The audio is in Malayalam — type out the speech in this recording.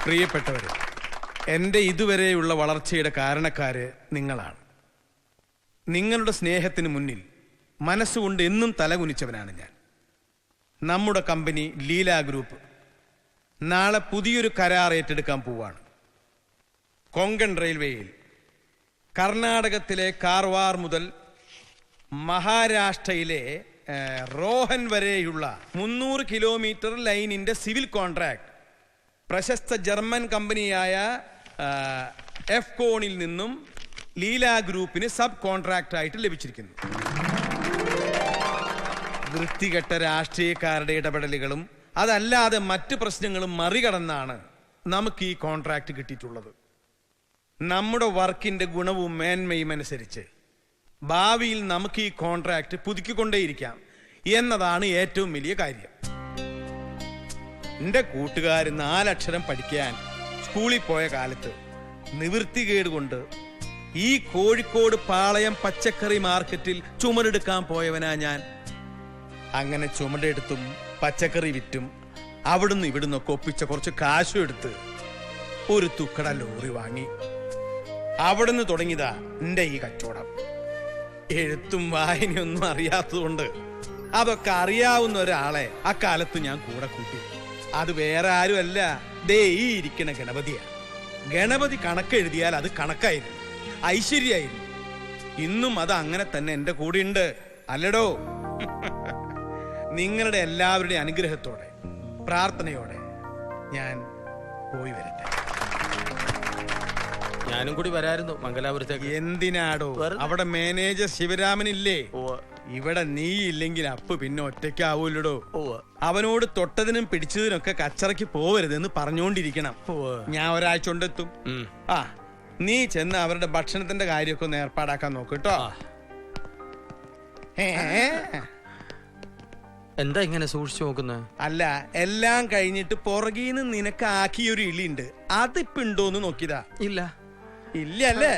പ്രിയപ്പെട്ടവരെ, എൻ്റെ ഇതുവരെയുള്ള വളർച്ചയുടെ കാരണക്കാര് നിങ്ങളാണ്. നിങ്ങളുടെ സ്നേഹത്തിന് മുന്നിൽ മനസ്സുകൊണ്ട് എന്നും തലകുനിച്ചവനാണ് ഞാൻ. നമ്മുടെ കമ്പനി ലീല ഗ്രൂപ്പ് നാളെ പുതിയൊരു കരാർ ഏറ്റെടുക്കാൻ പോവാണ്. കൊങ്കൺ റെയിൽവേയിൽ കർണാടകത്തിലെ കാർവാർ മുതൽ മഹാരാഷ്ട്രയിലെ റോഹൻ വരെയുള്ള 300 കിലോമീറ്റർ ലൈനിന്റെ സിവിൽ കോൺട്രാക്ട് പ്രശസ്ത ജർമ്മൻ കമ്പനിയായ എഫ്കോണിൽ നിന്നും ലീല ഗ്രൂപ്പിന് സബ് കോൺട്രാക്ട് ആയിട്ട് ലഭിച്ചിരിക്കുന്നു. വൃത്തികെട്ട രാഷ്ട്രീയക്കാരുടെ ഇടപെടലുകളും അതല്ലാതെ മറ്റ് പ്രശ്നങ്ങളും മറികടന്നാണ് നമുക്ക് ഈ കോൺട്രാക്ട് കിട്ടിയിട്ടുള്ളത്. നമ്മുടെ വർക്കിന്റെ ഗുണവും മേന്മയും അനുസരിച്ച് ഭാവിയിൽ നമുക്ക് ഈ കോൺട്രാക്ട് പുതുക്കിക്കൊണ്ടേയിരിക്കാം എന്നതാണ് ഏറ്റവും വലിയ കാര്യം. എന്റെ കൂട്ടുകാർ 4 അക്ഷരം പഠിക്കാൻ സ്കൂളിൽ പോയ കാലത്ത് നിവൃത്തികേട് കൊണ്ട് ഈ കോഴിക്കോട് പാളയം പച്ചക്കറി മാർക്കറ്റിൽ ചുമടെടുക്കാൻ പോയവനാ ഞാൻ. അങ്ങനെ ചുമടെടുത്തും പച്ചക്കറി വിറ്റും അവിടുന്ന് ഇവിടുന്നൊക്കെ ഒപ്പിച്ച കുറച്ച് കാശും എടുത്ത് ഒരു തുക്കട ലോറി വാങ്ങി. അവിടുന്ന് തുടങ്ങിയതാ എന്റെ ഈ കച്ചവടം. എഴുത്തും വായനയൊന്നും അറിയാത്തതുകൊണ്ട് അതൊക്കെ അറിയാവുന്ന ഒരാളെ അക്കാലത്ത് ഞാൻ കൂടെ കൂട്ടി. അത് വേറെ ആരുമല്ല, ദേ ഈ ഇരിക്കണ ഗണപതിയാ. ഗണപതി കണക്കെഴുതിയാൽ അത് കണക്കായിരുന്നു, ഐശ്വര്യായിരുന്നു. ഇന്നും അത് അങ്ങനെ തന്നെ എന്റെ കൂടെ ഉണ്ട്, അല്ലടോ? നിങ്ങളുടെ എല്ലാവരുടെയും അനുഗ്രഹത്തോടെ പ്രാർത്ഥനയോടെ ഞാൻ പോയി വരട്ടെ. ഞാനും കൂടി വരായിരുന്നു മംഗലാപുരത്തേക്ക്. എന്തിനാടോ? അവിടെ മാനേജർ ശിവരാമനില്ലേ? ഇവിടെ നീ ഇല്ലെങ്കിൽ അപ്പ് പിന്നെ ഒറ്റയ്ക്കാവൂലടോ. അവനോട് തൊട്ടതിനും പിടിച്ചതിനൊക്കെ കച്ചറയ്ക്ക് പോവരുതെന്ന് പറഞ്ഞുകൊണ്ടിരിക്കണം. ഞാൻ ഒരാഴ്ച കൊണ്ടെത്തും. ആ, നീ ചെന്ന് അവരുടെ ഭക്ഷണത്തിന്റെ കാര്യമൊക്കെ ഒന്ന് ഏർപ്പാടാക്കാൻ നോക്ക് കേട്ടോ. എന്താ ഇങ്ങനെ സൂക്ഷിച്ചു നോക്കുന്നത്? അല്ല, എല്ലാം കഴിഞ്ഞിട്ട് പുറകീന്ന് നിനക്ക് ആക്കിയൊരു ഇളിയുണ്ട്, അതിപ്പോ ഉണ്ടോന്ന് നോക്കിയതാ. ഇല്ല ഇല്ല അല്ലേ?